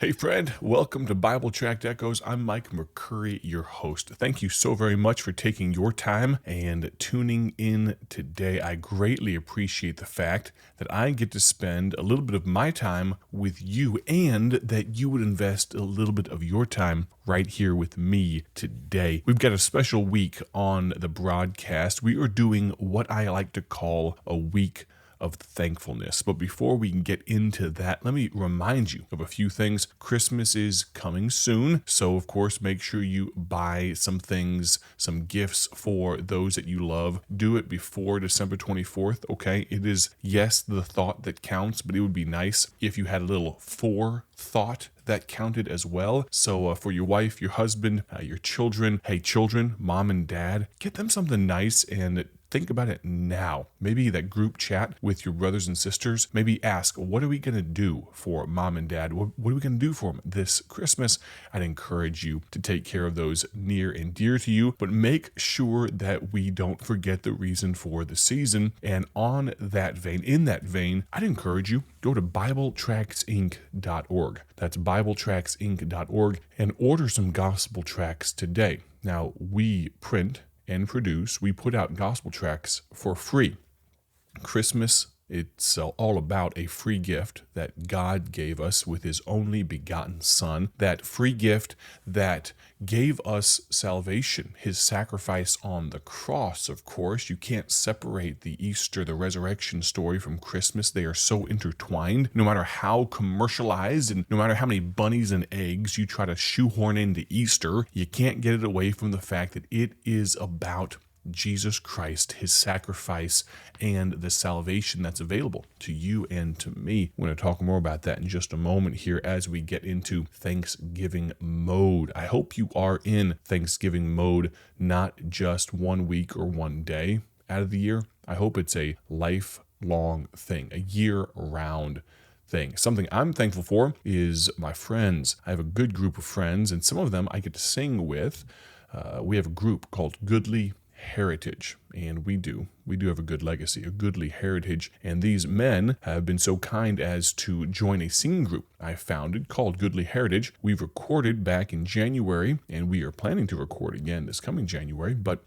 Hey friend, welcome to Bible Tract Echoes. I'm Mike McCurry, your host. Thank you so very much for taking your time and tuning in today. I greatly appreciate the fact that I get to spend a little bit of my time with you and that you would invest a little bit of your time right here with me today. We've got a special week on the broadcast. We are doing what I like to call a week of thankfulness. But before we can get into that, let me remind you of a few things. Christmas is coming soon, so of course make sure you buy some things, some gifts for those that you love. Do it before December 24th, okay? It is, yes, the thought that counts, but it would be nice if you had a little forethought that counted as well. So for your wife, your husband, your children, hey children, mom and dad, get them something nice and think about it now. Maybe that group chat with your brothers and sisters, maybe ask, what are we going to do for mom and dad? What are we going to do for them this Christmas? I'd encourage you to take care of those near and dear to you, but make sure that we don't forget the reason for the season. And in that vein, I'd encourage you, go to BibleTractsInc.org. That's BibleTractsInc.org and order some gospel tracts today. Now, we print and we put out gospel tracts for free. Christmas, it's all about a free gift that God gave us with his only begotten Son, that free gift that gave us salvation, his sacrifice on the cross. Of course, you can't separate the Easter, the resurrection story from Christmas. They are so intertwined. No matter how commercialized and no matter how many bunnies and eggs you try to shoehorn into Easter, you can't get it away from the fact that it is about Jesus Christ, his sacrifice, and the salvation that's available to you and to me. We're going to talk more about that in just a moment here as we get into Thanksgiving mode. I hope you are in Thanksgiving mode, not just 1 week or 1 day out of the year. I hope it's a lifelong thing, a year-round thing. Something I'm thankful for is my friends. I have a good group of friends, and some of them I get to sing with. We have a group called Goodly Heritage, and we do have a good legacy, a goodly heritage, and these men have been so kind as to join a singing group I founded called Goodly Heritage. We've recorded back in January, and we are planning to record again this coming January, but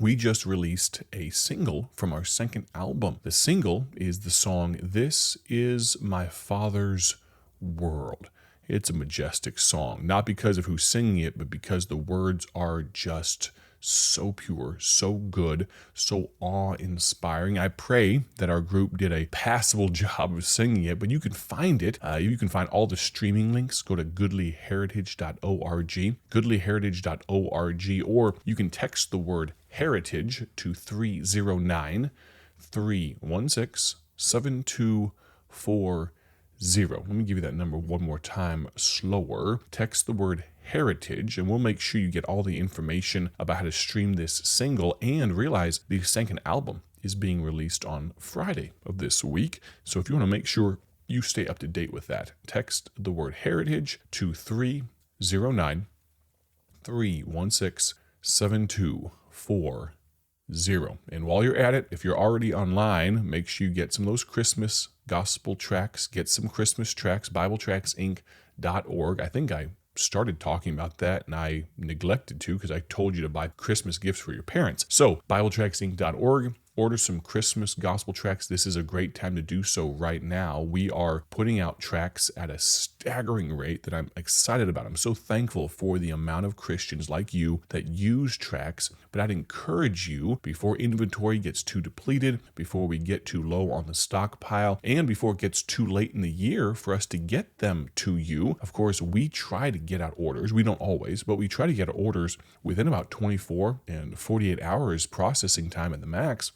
we just released a single from our second album. The single is the song "This Is My Father's World." It's a majestic song, not because of who's singing it, but because the words are just so pure, so good, so awe-inspiring. I pray that our group did a passable job of singing it, but you can find it. You can find all the streaming links. Go to goodlyheritage.org, goodlyheritage.org, or you can text the word heritage to 309-316-7240. Let me give you that number one more time slower. Text the word heritage and we'll make sure you get all the information about how to stream this single, and realize the second album is being released on Friday of this week. So if you want to make sure you stay up to date with that, text the word heritage to 309-316-7240. And while you're at it, if you're already online, make sure you get some of those Christmas gospel tracts, get some Christmas tracts, BibleTractsInc.org. I think I started talking about that and I neglected to because I told you to buy Christmas gifts for your parents. So BibleTractsInc.org. Order some Christmas gospel tracts. This is a great time to do so right now. We are putting out tracts at a staggering rate that I'm excited about. I'm so thankful for the amount of Christians like you that use tracts, but I'd encourage you, before inventory gets too depleted, before we get too low on the stockpile, and before it gets too late in the year for us to get them to you. Of course, we try to get out orders. We don't always, but we try to get orders within about 24 and 48 hours processing time at the max.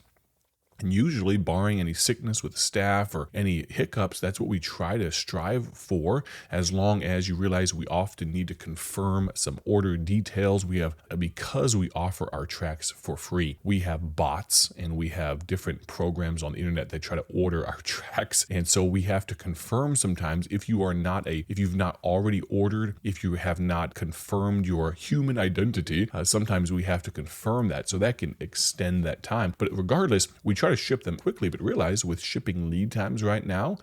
And usually, barring any sickness with the staff or any hiccups, that's what we try to strive for, as long as you realize we often need to confirm some order details. Because we offer our tracts for free, we have bots and we have different programs on the internet that try to order our tracts. And so we have to confirm sometimes if you've not already ordered, if you have not confirmed your human identity, sometimes we have to confirm that. So that can extend that time. But regardless, we try try to ship them quickly, but realize with shipping lead times right now,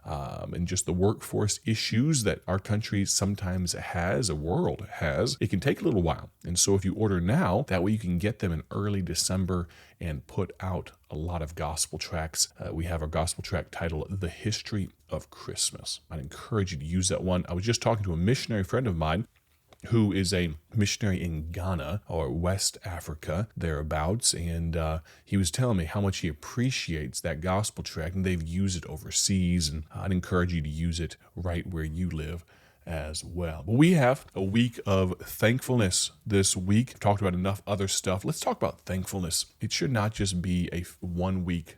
and just the workforce issues that our country sometimes has, a world has, it can take a little while. And so if you order now, that way you can get them in early December and put out a lot of gospel tracts. We have our gospel tract titled The History of Christmas. I'd encourage you to use that one. I was just talking to a missionary friend of mine who is a missionary in Ghana or West Africa, thereabouts, and he was telling me how much he appreciates that gospel tract, and they've used it overseas, and I'd encourage you to use it right where you live as well. But we have a week of thankfulness this week. I've talked about enough other stuff. Let's talk about thankfulness. It should not just be a 1 week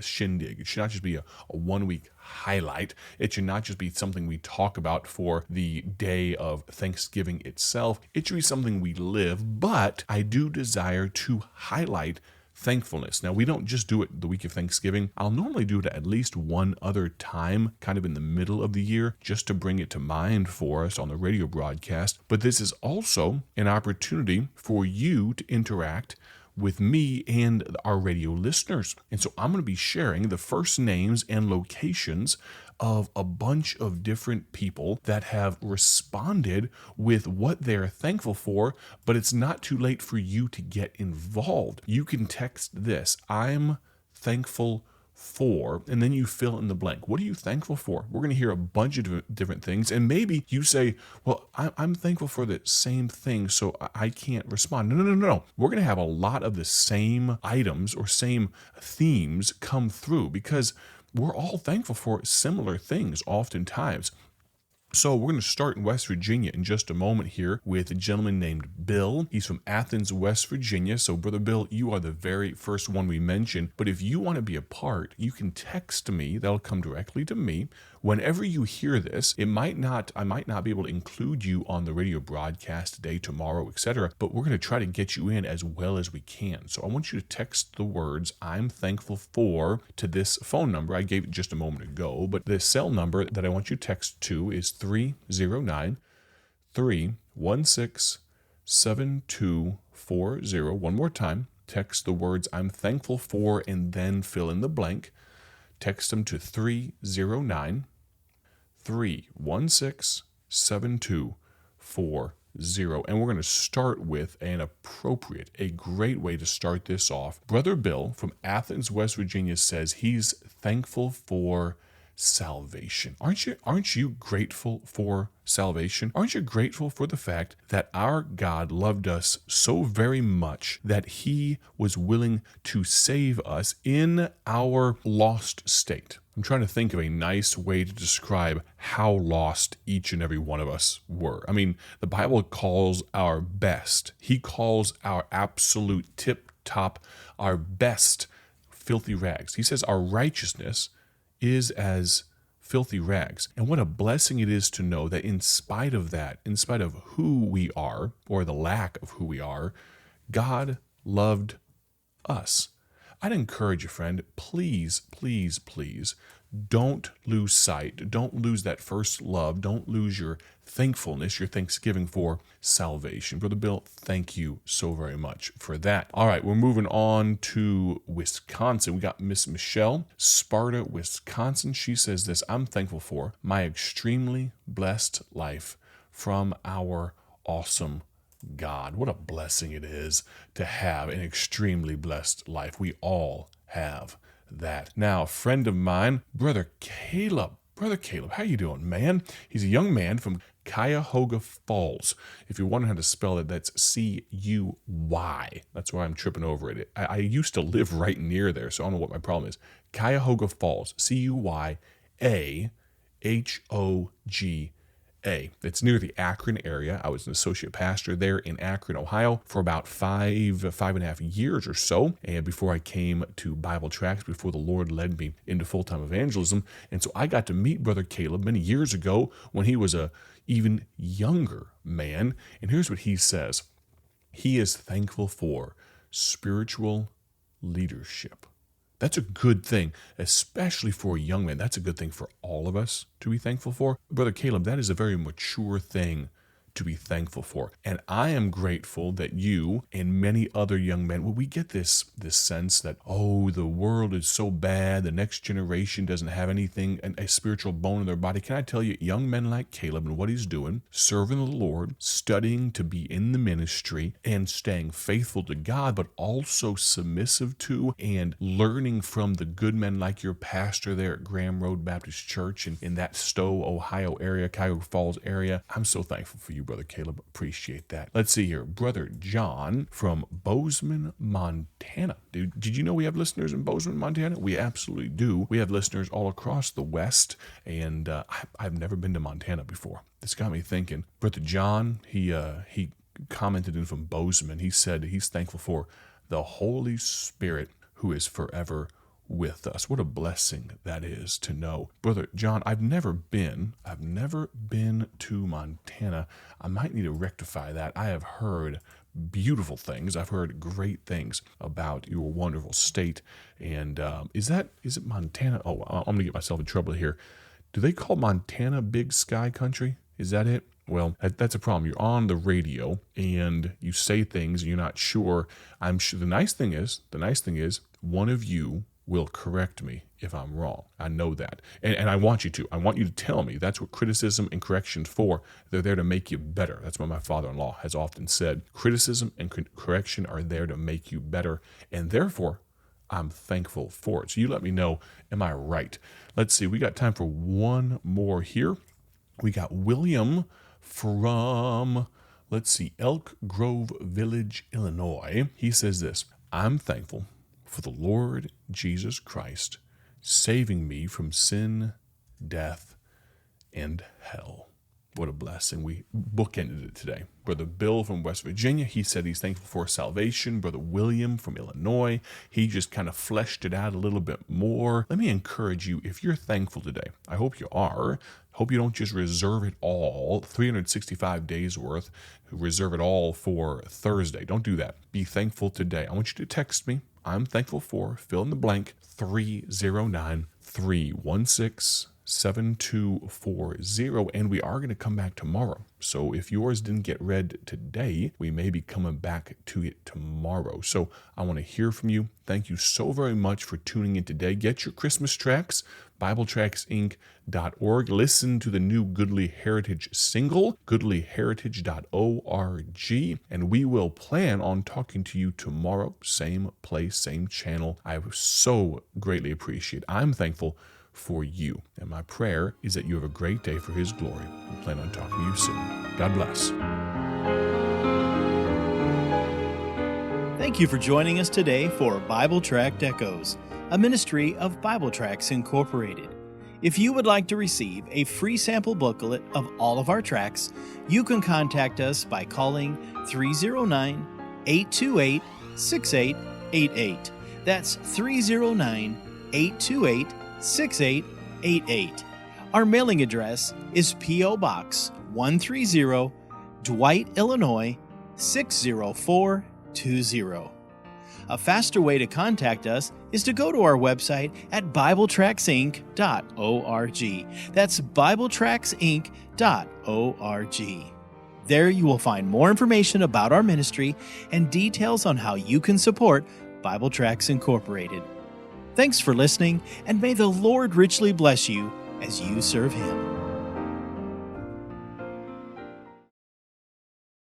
shindig. It should not just be a 1 week highlight. It should not just be something we talk about for the day of Thanksgiving itself. It should be something we live, but I do desire to highlight thankfulness. Now, we don't just do it the week of Thanksgiving. I'll normally do it at least one other time, kind of in the middle of the year, just to bring it to mind for us on the radio broadcast. But this is also an opportunity for you to interact with me and our radio listeners. And so I'm going to be sharing the first names and locations of a bunch of different people that have responded with what they're thankful for, but it's not too late for you to get involved. You can text this, I'm thankful for, and then you fill in the blank. What are you thankful for? We're going to hear a bunch of different things, and maybe you say, well, I'm thankful for the same thing, so I can't respond. No. We're going to have a lot of the same items or same themes come through because we're all thankful for similar things oftentimes. So we're going to start in West Virginia in just a moment here with a gentleman named Bill. He's from Athens, West Virginia. So Brother Bill, you are the very first one we mentioned. But if you want to be a part, you can text me. That'll come directly to me. Whenever you hear this, I might not be able to include you on the radio broadcast today, tomorrow, etc. But we're going to try to get you in as well as we can. So I want you to text the words I'm thankful for to this phone number. I gave it just a moment ago, but the cell number that I want you to text to is 309 316 7240. One more time, text the words I'm thankful for and then fill in the blank. Text them to 309 316 7240. And we're going to start with a great way to start this off. Brother Bill from Athens, West Virginia says he's thankful for salvation. Aren't you grateful for salvation? Aren't you grateful for the fact that our God loved us so very much that he was willing to save us in our lost state? I'm trying to think of a nice way to describe how lost each and every one of us were. I mean, the Bible calls our best. He calls our absolute tip top, our best, filthy rags. He says our righteousness is as filthy rags. And what a blessing it is to know that in spite of that, in spite of who we are, or the lack of who we are, God loved us. I'd encourage you, friend, please, please, please, don't lose sight. Don't lose that first love. Don't lose your thankfulness, your thanksgiving for salvation. Brother Bill, thank you so very much for that. All right, we're moving on to Wisconsin. We got Miss Michelle, Sparta, Wisconsin. She says this, I'm thankful for my extremely blessed life from our awesome God. What a blessing it is to have an extremely blessed life. We all have that. Now, a friend of mine, Brother Caleb, how you doing, man? He's a young man from Cuyahoga Falls. If you're wondering how to spell it, that's C-U-Y. That's why I'm tripping over it. I used to live right near there, so I don't know what my problem is. Cuyahoga Falls, C-U-Y-A-H-O-G-A. It's near the Akron area. I was an associate pastor there in Akron, Ohio for about five and a half years or so. And before I came to Bible Tracts, before the Lord led me into full-time evangelism. And so I got to meet Brother Caleb many years ago when he was a even younger man. And here's what he says. He is thankful for spiritual leadership. That's a good thing, especially for a young man. That's a good thing for all of us to be thankful for. Brother Caleb, that is a very mature thing to be thankful for. And I am grateful that you and many other young men, well, we get this sense that, oh, the world is so bad, the next generation doesn't have anything, a spiritual bone in their body. Can I tell you, young men like Caleb and what he's doing, serving the Lord, studying to be in the ministry, and staying faithful to God, but also submissive to and learning from the good men like your pastor there at Graham Road Baptist Church and in that Stowe, Ohio area, Cuyahoga Falls area. I'm so thankful for you, Brother Caleb. Appreciate that. Let's see here. Brother John from Bozeman, Montana. Dude, did you know we have listeners in Bozeman, Montana? We absolutely do. We have listeners all across the West, and I've never been to Montana before. This got me thinking. Brother John, he commented in from Bozeman. He said he's thankful for the Holy Spirit who is forever with us. What a blessing that is to know. Brother John, I've never been to Montana. I might need to rectify that. I have heard beautiful things. I've heard great things about your wonderful state. And is it Montana? Oh, I'm going to get myself in trouble here. Do they call Montana Big Sky Country? Is that it? Well, that's a problem. You're on the radio and you say things and you're not sure. I'm sure the nice thing is one of you will correct me if I'm wrong. I know that. And I want you to. I want you to tell me. That's what criticism and correction's for. They're there to make you better. That's what my father-in-law has often said. Criticism and correction are there to make you better. And therefore, I'm thankful for it. So you let me know, am I right? Let's see. We got time for one more here. We got William from, Elk Grove Village, Illinois. He says this: I'm thankful for the Lord Jesus Christ saving me from sin, death, and hell. What a blessing. We bookended it today. Brother Bill from West Virginia, he said he's thankful for salvation. Brother William from Illinois, he just kind of fleshed it out a little bit more. Let me encourage you, if you're thankful today, I hope you are. Hope you don't just reserve it all, 365 days worth, reserve it all for Thursday. Don't do that. Be thankful today. I want you to text me. I'm thankful for, fill in the blank, 309-316-7240, and we are going to come back tomorrow. So if yours didn't get read today, we may be coming back to it tomorrow. So I want to hear from you. Thank you so very much for tuning in today. Get your Christmas tracts, BibleTractsInc.org. Listen to the new Goodly Heritage single, goodlyheritage.org, and we will plan on talking to you tomorrow, same place, same channel. I so greatly appreciate it. I'm thankful for you. And my prayer is that you have a great day for His glory. I plan on talking to you soon. God bless. Thank you for joining us today for Bible Tract Echoes, a ministry of Bible Tracts Incorporated. If you would like to receive a free sample booklet of all of our tracts, you can contact us by calling 309-828-6888. That's 309-828-6888. Our mailing address is P.O. Box 130, Dwight, Illinois 60420. A faster way to contact us is to go to our website at BibleTractsInc.org. That's BibleTractsInc.org. There you will find more information about our ministry and details on how you can support Bible Tracts Incorporated. Thanks for listening, and may the Lord richly bless you as you serve Him.